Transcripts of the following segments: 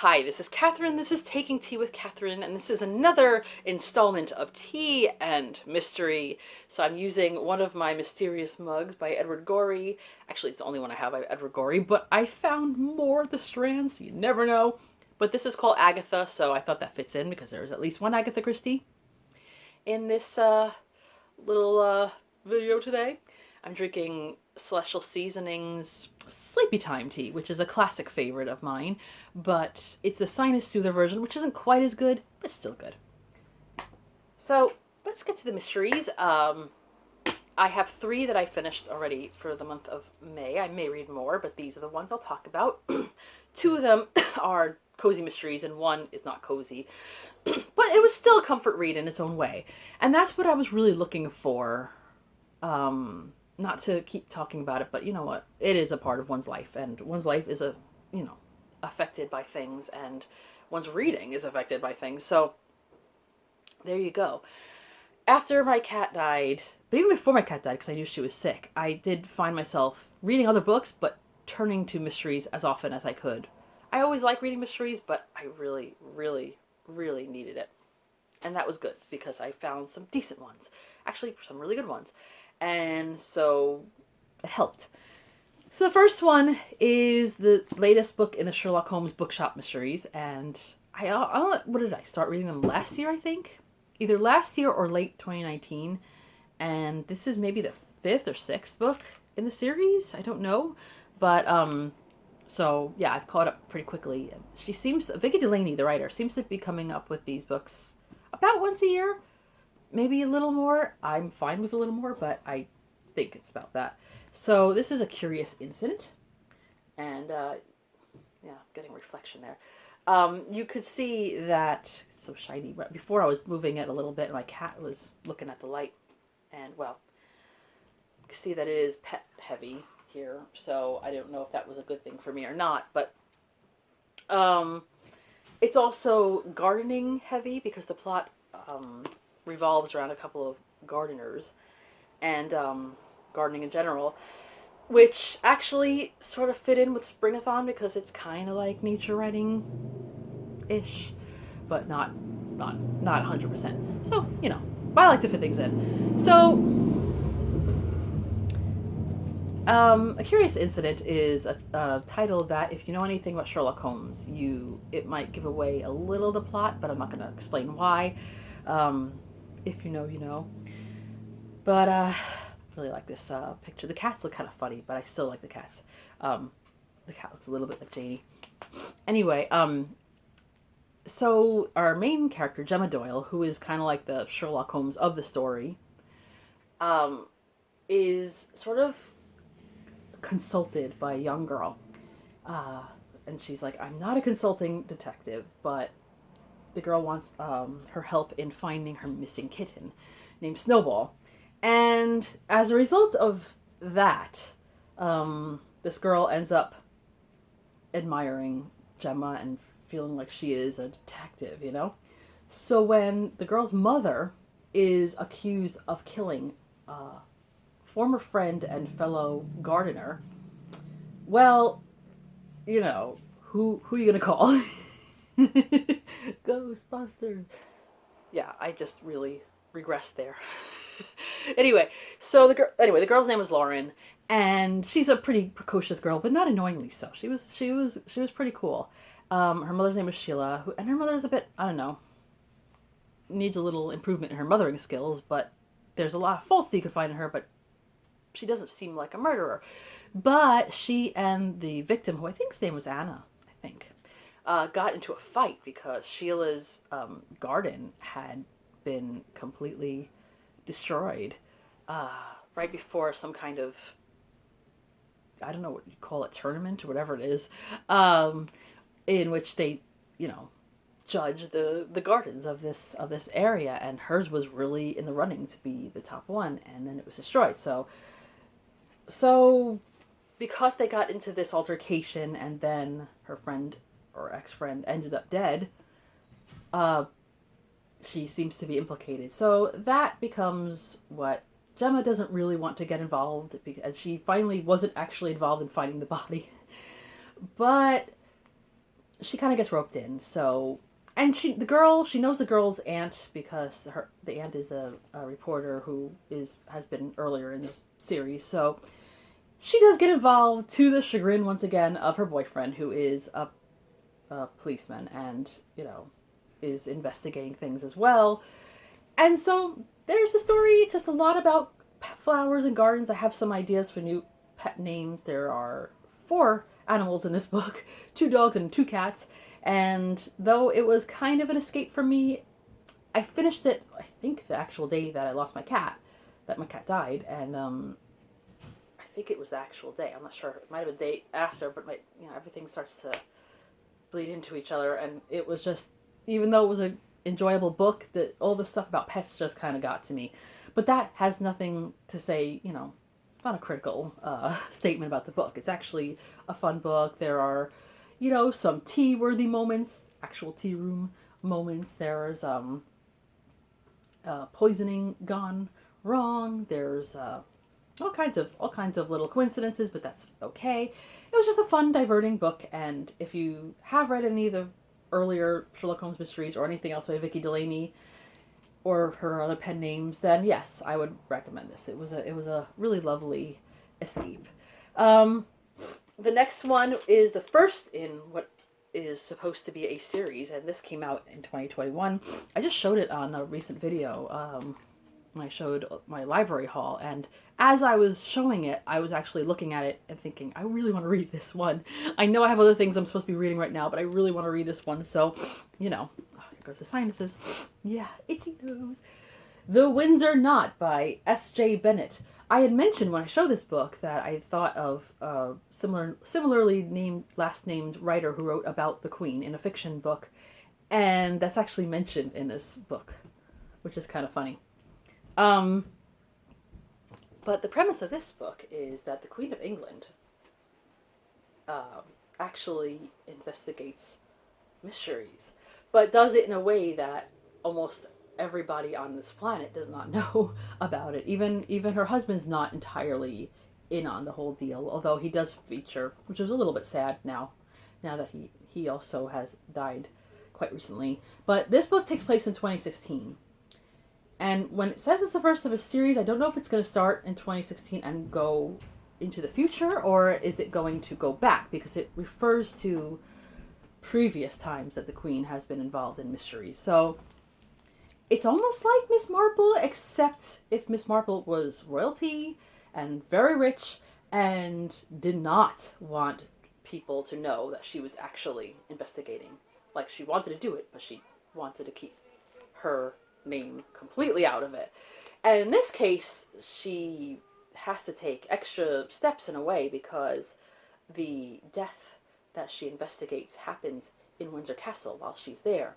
Hi, this is Catherine. This is Taking Tea with Catherine, and this is another installment of Tea and Mystery. So I'm using one of my mysterious mugs by Edward Gorey. Actually, it's the only one I have by Edward Gorey, but I found more of the strands, so you never know. But this is called Agatha, so I thought that fits in because there's at least one Agatha Christie in this little video today. I'm drinking Celestial Seasonings Sleepy Time tea, which is a classic favorite of mine, but it's the sinus soother version, which isn't quite as good, but still good. So let's get to the mysteries. I have 3 that I finished already for the month of May. I may read more, but these are the ones I'll talk about. 2 of them are cozy mysteries, and 1 is not cozy. But it was still a comfort read in its own way. And that's what I was really looking for. Not to keep talking about it, but you know what? It is a part of one's life, and one's life is affected by things, and one's reading is affected by things. So there you go. After my cat died, but even before my cat died, because I knew she was sick, I did find myself reading other books, but turning to mysteries as often as I could. I always like reading mysteries, but I really, really, really needed it. And that was good, because I found some decent ones. Actually, some really good ones. And so it helped. So the first one is the latest book in the Sherlock Holmes Bookshop Mysteries. And what did I start reading them last year, I think? Either last year or late 2019. And this is maybe the 5th or 6th book in the series. I don't know. But, so yeah, I've caught up pretty quickly. Vicky Delaney, the writer, seems to be coming up with these books about once a year. Maybe a little more. I'm fine with a little more, but I think it's about that. So this is A Curious Incident. And, getting reflection there. You could see that it's so shiny. But before I was moving it a little bit, and my cat was looking at the light. And, well, you can see that it is pet heavy here. So I don't know if that was a good thing for me or not. But it's also gardening heavy, because the plot revolves around a couple of gardeners and gardening in general, which actually sort of fit in with Springathon, because it's kind of like nature writing ish, but not 100%. So, I like to fit things in. So A Curious Incident is a title that, if you know anything about Sherlock Holmes, it might give away a little of the plot, but I'm not going to explain why. If you know, you know. But I really like this picture. The cats look kind of funny, but I still like the cats. The cat looks a little bit like Janie. Anyway, so our main character, Gemma Doyle, who is kind of like the Sherlock Holmes of the story, is sort of consulted by a young girl. And she's like, I'm not a consulting detective, but the girl wants her help in finding her missing kitten named Snowball. And as a result of that, this girl ends up admiring Gemma and feeling like she is a detective, So when the girl's mother is accused of killing a former friend and fellow gardener, well, who are you going to call? Ghostbusters. Yeah, I just really regressed there. Anyway, the girl's name was Lauren, and she's a pretty precocious girl, but not annoyingly so. She was pretty cool. Her mother's name was Sheila, and her mother's a bit, I don't know, needs a little improvement in her mothering skills, but there's a lot of faults you can find in her, but she doesn't seem like a murderer. But she and the victim, who I think his name was Anna, got into a fight because Sheila's garden had been completely destroyed right before some kind of, I don't know what you call it, tournament or whatever it is, in which they, judge the gardens of this area, and hers was really in the running to be the top one, and then it was destroyed. So because they got into this altercation, and then her friend or ex-friend ended up dead, she seems to be implicated. So that becomes what Gemma doesn't really want to get involved, because she finally wasn't actually involved in finding the body. But she kind of gets roped in. So, and she knows the girl's aunt because the aunt is a reporter who has been earlier in this series. So she does get involved to the chagrin once again of her boyfriend, who is a policeman and is investigating things as well. And so there's a story, just a lot about flowers and gardens. I have some ideas for new pet names. There are 4 animals in this book, 2 dogs and 2 cats. And though it was kind of an escape for me, I finished it, I think, the actual day that I lost my cat, that my cat died. And I think it was the actual day. I'm not sure. It might have been the day after, but everything starts to bleed into each other. And it was just, even though it was an enjoyable book, that all the stuff about pets just kind of got to me. But that has nothing to say, it's not a critical statement about the book. It's actually a fun book. There are, some tea-worthy moments, actual tea room moments. There's poisoning gone wrong. There's all kinds of little coincidences, but that's okay. It was just a fun, diverting book, and if you have read any of the earlier Sherlock Holmes mysteries or anything else by Vicky Delaney or her other pen names, then yes, I would recommend this. It was a really lovely escape. The next one is the first in what is supposed to be a series, and this came out in 2021. I just showed it on a recent video when I showed my library haul, and as I was showing it, I was actually looking at it and thinking, I really want to read this one. I know I have other things I'm supposed to be reading right now, but I really want to read this one, so, here goes the sinuses. Yeah, itchy nose. The Windsor Knot by S.J. Bennett. I had mentioned when I showed this book that I thought of a similarly last named writer who wrote about the Queen in a fiction book, and that's actually mentioned in this book, which is kind of funny. But the premise of this book is that the Queen of England actually investigates mysteries, but does it in a way that almost everybody on this planet does not know about it. Even her husband's not entirely in on the whole deal, although he does feature, which is a little bit sad now that he also has died quite recently. But this book takes place in 2016. And when it says it's the first of a series, I don't know if it's going to start in 2016 and go into the future, or is it going to go back, because it refers to previous times that the Queen has been involved in mysteries. So it's almost like Miss Marple, except if Miss Marple was royalty and very rich and did not want people to know that she was actually investigating. Like, she wanted to do it, but she wanted to keep her name completely out of it. And in this case, she has to take extra steps in a way, because the death that she investigates happens in Windsor Castle while she's there.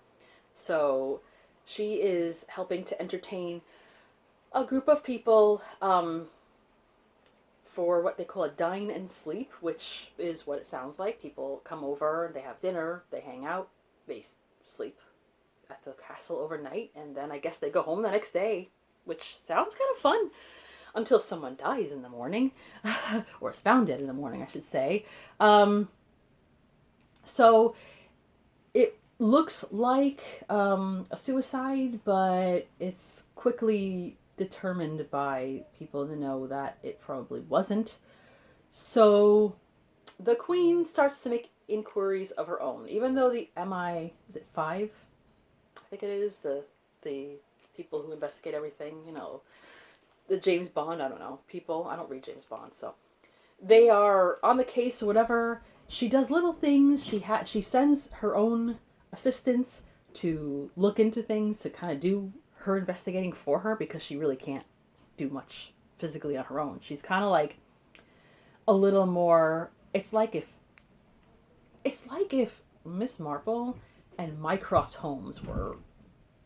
So she is helping to entertain a group of people for what they call a dine and sleep, which is what it sounds like. People come over, they have dinner, they hang out, they sleep at the castle overnight, and then I guess they go home the next day, which sounds kind of fun, until someone dies in the morning, or is found dead in the morning, I should say. So it looks like a suicide, but it's quickly determined by people in the know that it probably wasn't. So the Queen starts to make inquiries of her own, even though the is it 5? I think it is, the people who investigate everything, the James Bond, I don't know, people, I don't read James Bond, so they are on the case or whatever. She does little things. She sends her own assistants to look into things, to kind of do her investigating for her, because she really can't do much physically on her own. She's kind of like a little more, it's like if Miss Marple and Mycroft Holmes were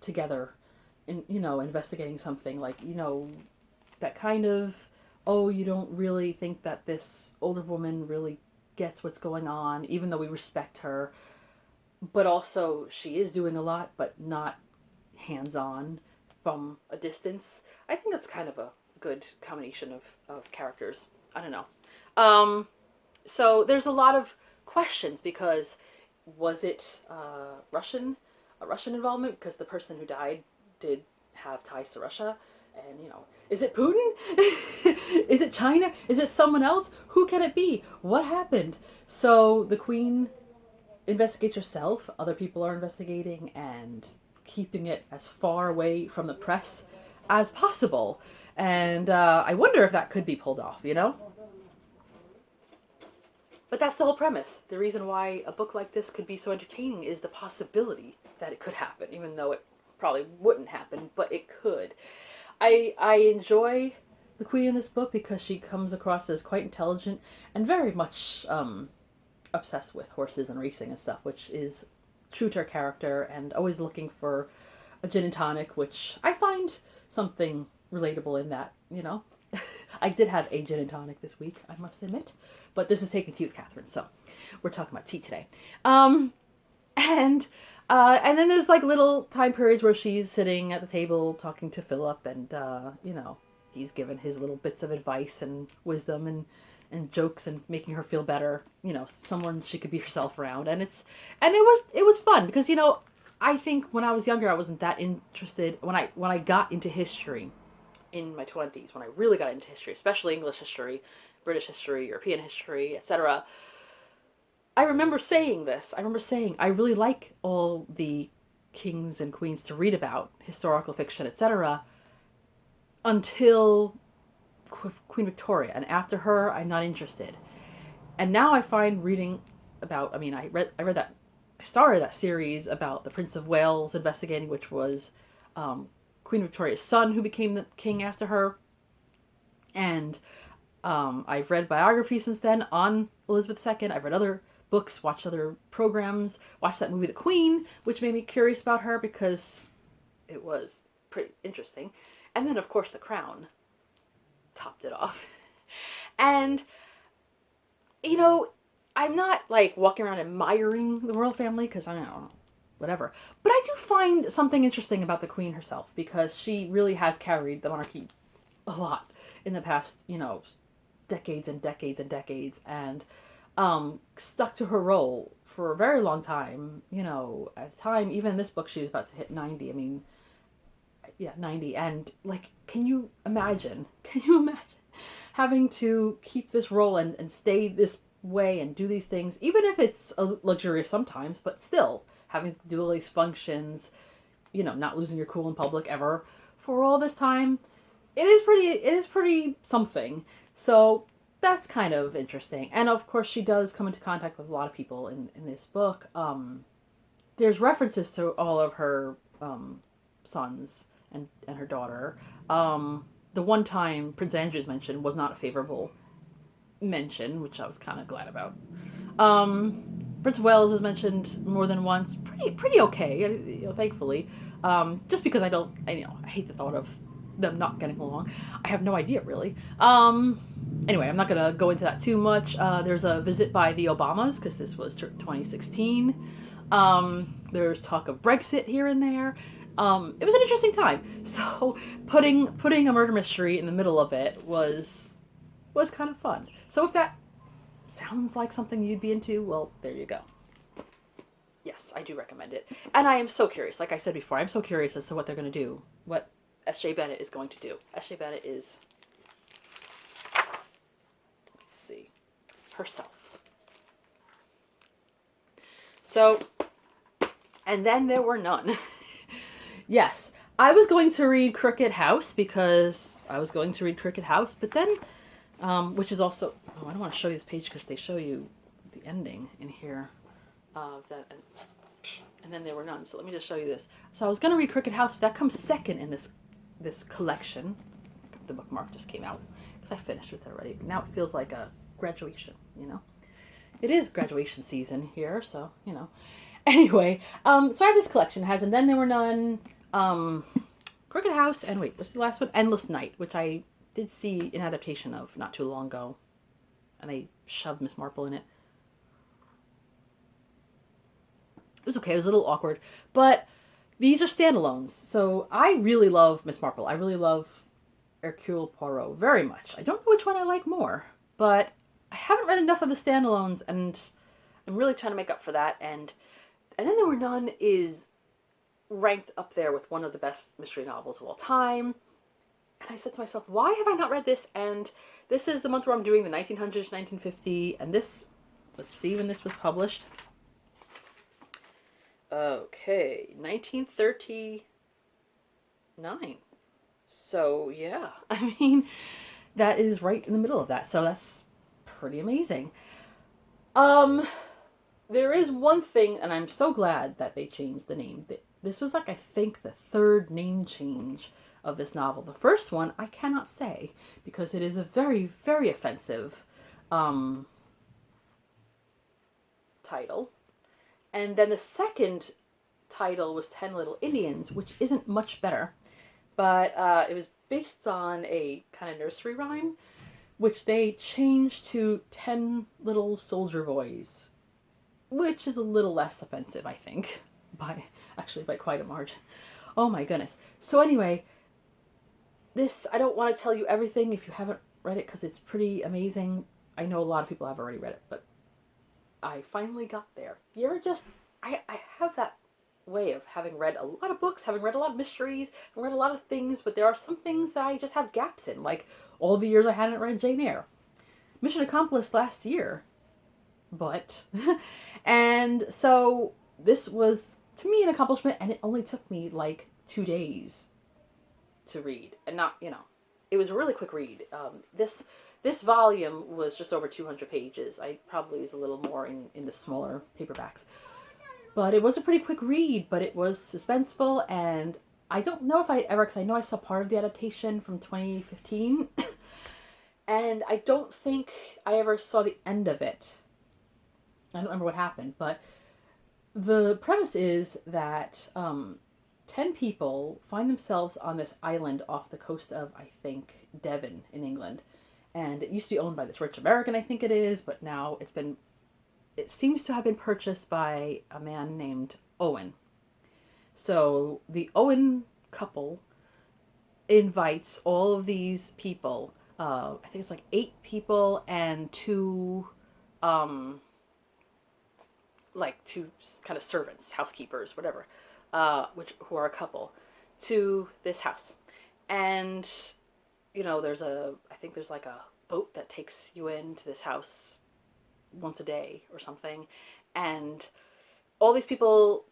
together in, investigating something, like, that kind of, oh, you don't really think that this older woman really gets what's going on, even though we respect her, but also she is doing a lot, but not hands-on from a distance. I think that's kind of a good combination of characters. I don't know. So there's a lot of questions, because was it a Russian involvement? Because the person who died did have ties to Russia. And, is it Putin? Is it China? Is it someone else? Who can it be? What happened? So the Queen investigates herself. Other people are investigating and keeping it as far away from the press as possible. And I wonder if that could be pulled off, But that's the whole premise. The reason why a book like this could be so entertaining is the possibility that it could happen, even though it probably wouldn't happen, but it could. I enjoy the Queen in this book because she comes across as quite intelligent and very much obsessed with horses and racing and stuff, which is true to her character, and always looking for a gin and tonic, which I find something relatable in that, I did have a gin and tonic this week, I must admit, but this is Taking Tea with Catherine, so we're talking about tea today. And then there's like little time periods where she's sitting at the table talking to Philip, and he's given his little bits of advice and wisdom and jokes and making her feel better, someone she could be herself around. And it was fun because, I think when I was younger, I wasn't that interested. When I got into history in my 20s, when I really got into history, especially English history, British history, European history, etc., I remember saying this. I remember saying, I really like all the kings and queens to read about, historical fiction, etc., until Queen Victoria. And after her, I'm not interested. And now I find reading about, I started that series about the Prince of Wales investigating, which was Queen Victoria's son who became the king after her. And I've read biographies since then on Elizabeth II. I've read other books, watched other programs, watched that movie The Queen, which made me curious about her because it was pretty interesting. And then, of course, The Crown topped it off. And, I'm not like walking around admiring the royal family because I don't know, whatever. But I do find something interesting about the Queen herself because she really has carried the monarchy a lot in the past, decades and decades and decades, and stuck to her role for a very long time. At a time, even in this book, she was about to hit 90. 90. And can you imagine having to keep this role and stay this way and do these things, even if it's luxurious sometimes, but still having to do all these functions, not losing your cool in public ever for all this time. It is pretty something. So that's kind of interesting. And of course she does come into contact with a lot of people in this book. There's references to all of her sons and her daughter. The one time Prince Andrew's mentioned was not a favorable mention, which I was kind of glad about. Prince of Wales is mentioned more than once. Pretty okay, thankfully. Just because I hate the thought of them not getting along. I have no idea, really. Anyway, I'm not going to go into that too much. There's a visit by the Obamas, because this was 2016. There's talk of Brexit here and there. It was an interesting time. So putting a murder mystery in the middle of it was kind of fun. So if that sounds like something you'd be into, well, there you go. Yes, I do recommend it. And I am so curious. Like I said before, I'm so curious as to what they're going to do. What S.J. Bennett is going to do. S.J. Bennett is, let's see, herself. So, and then there were none. Yes, I was going to read Crooked House but then, which is also, I don't want to show you this page because they show you the ending in here of that, and then there were none. So let me just show you this. So I was going to read Crooked House, but that comes second in this collection. The bookmark just came out because I finished with it already. But now it feels like a graduation, It is graduation season here, so, Anyway, so I have this collection. It has And Then There Were None, Crooked House, and wait, what's the last one? Endless Night, which I did see an adaptation of not too long ago. And they shoved Miss Marple in it. It was okay. It was a little awkward. But these are standalones. So I really love Miss Marple. I really love Hercule Poirot very much. I don't know which one I like more. But I haven't read enough of the standalones. And I'm really trying to make up for that. And Then There Were None is ranked up there with one of the best mystery novels of all time. And I said to myself, why have I not read this? And this is the month where I'm doing the 1900s, 1950, and this, let's see when this was published. Okay, 1939. So, yeah, I mean, that is right in the middle of that. So that's pretty amazing. There is one thing, and I'm so glad that they changed the name. This was like, I think, the third name change of this novel. The first one, I cannot say, because it is a very, very offensive title. And then the second title was 10 Little Indians, which isn't much better. But it was based on a kind of nursery rhyme, which they changed to 10 Little Soldier Boys, which is a little less offensive, I think, by quite a margin. Oh my goodness. So anyway, this, I don't want to tell you everything if you haven't read it, because it's pretty amazing. I know a lot of people have already read it, but I finally got there. You ever just, I have that way of having read a lot of books, having read a lot of mysteries, having read a lot of things, but there are some things that I just have gaps in, like all the years I hadn't read Jane Eyre. Mission accomplished last year, but... And so this was, to me, an accomplishment, and it only took me like 2 days to read. And not, it was a really quick read. This volume was just over 200 pages. I probably is a little more in the smaller paperbacks. But it was a pretty quick read, but it was suspenseful, and I don't know if I ever, because I know I saw part of the adaptation from 2015, and I don't think I ever saw the end of it. I don't remember what happened, but the premise is that 10 people find themselves on this island off the coast of, I think, Devon in England. And it used to be owned by this rich American, I think it is, but now it seems to have been purchased by a man named Owen. So the Owen couple invites all of these people, I think it's like 8 people and 2... like 2 kind of servants, housekeepers, whatever, who are a couple, to this house. And, I think there's like a boat that takes you into this house once a day or something. And all these people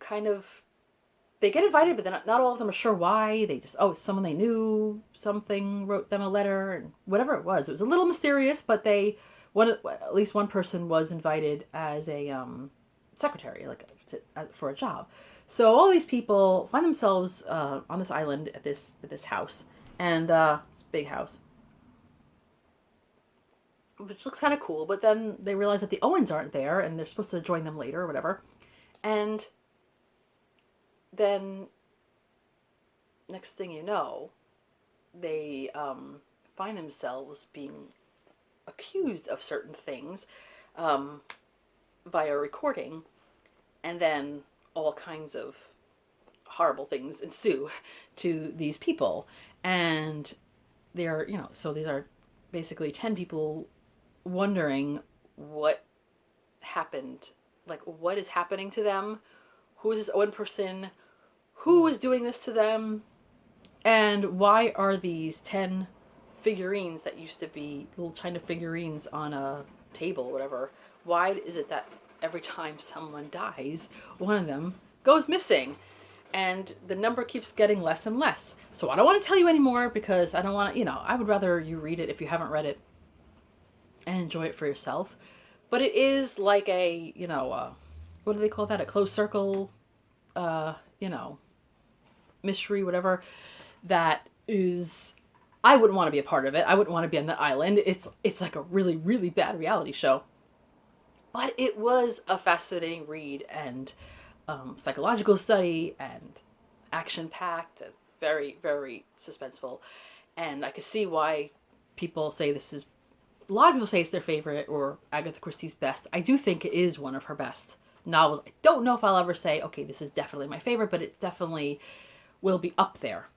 they get invited, but then not all of them are sure why. They just, it's someone they knew, something wrote them a letter, and whatever it was. It was a little mysterious, but at least one person was invited as a, secretary, for a job. So all these people find themselves on this island at this house, and it's a big house, which looks kind of cool. But then they realize that the Owens aren't there, and they're supposed to join them later or whatever. And then next thing you know, they find themselves being accused of certain things via recording, and then all kinds of horrible things ensue to these people. And they're, so these are basically 10 people wondering what happened, like what is happening to them, who is this Owen person, who is doing this to them, and why are these 10 figurines that used to be little China figurines on a table or whatever, why is it that every time someone dies, one of them goes missing? And the number keeps getting less and less. So I don't want to tell you anymore, because I don't want to, I would rather you read it if you haven't read it and enjoy it for yourself. But it is like a, what do they call that? A closed circle, mystery, whatever. That is, I wouldn't want to be a part of it. I wouldn't want to be on that island. It's like a really, really bad reality show. But it was a fascinating read, and psychological study, and action-packed, and very, very suspenseful. And I could see why people say a lot of people say it's their favorite, or Agatha Christie's best. I do think it is one of her best novels. I don't know if I'll ever say, okay, this is definitely my favorite, but it definitely will be up there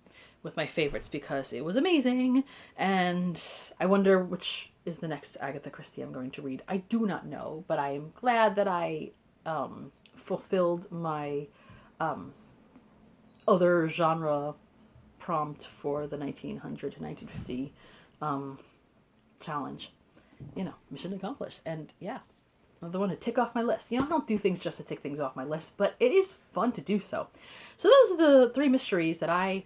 with my favorites, because it was amazing. And I wonder which is the next Agatha Christie I'm going to read. I do not know, but I am glad that I fulfilled my other genre prompt for the 1900 to 1950 challenge. Mission accomplished. And yeah, another one to tick off my list. I don't do things just to tick things off my list, but it is fun to do so. So those are the 3 mysteries that I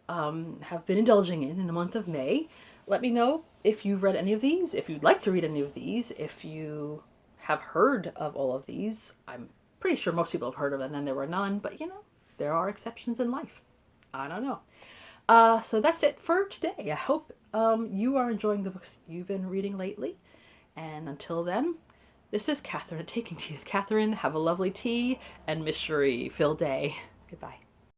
have been indulging in the month of May. Let me know if you've read any of these, if you'd like to read any of these, if you have heard of all of these. I'm pretty sure most people have heard of it, and then there were none, but there are exceptions in life. I don't know. So that's it for today. I hope you are enjoying the books you've been reading lately. And until then, this is Catherine, Taking Tea with Catherine. Have a lovely tea and mystery-filled day. Goodbye.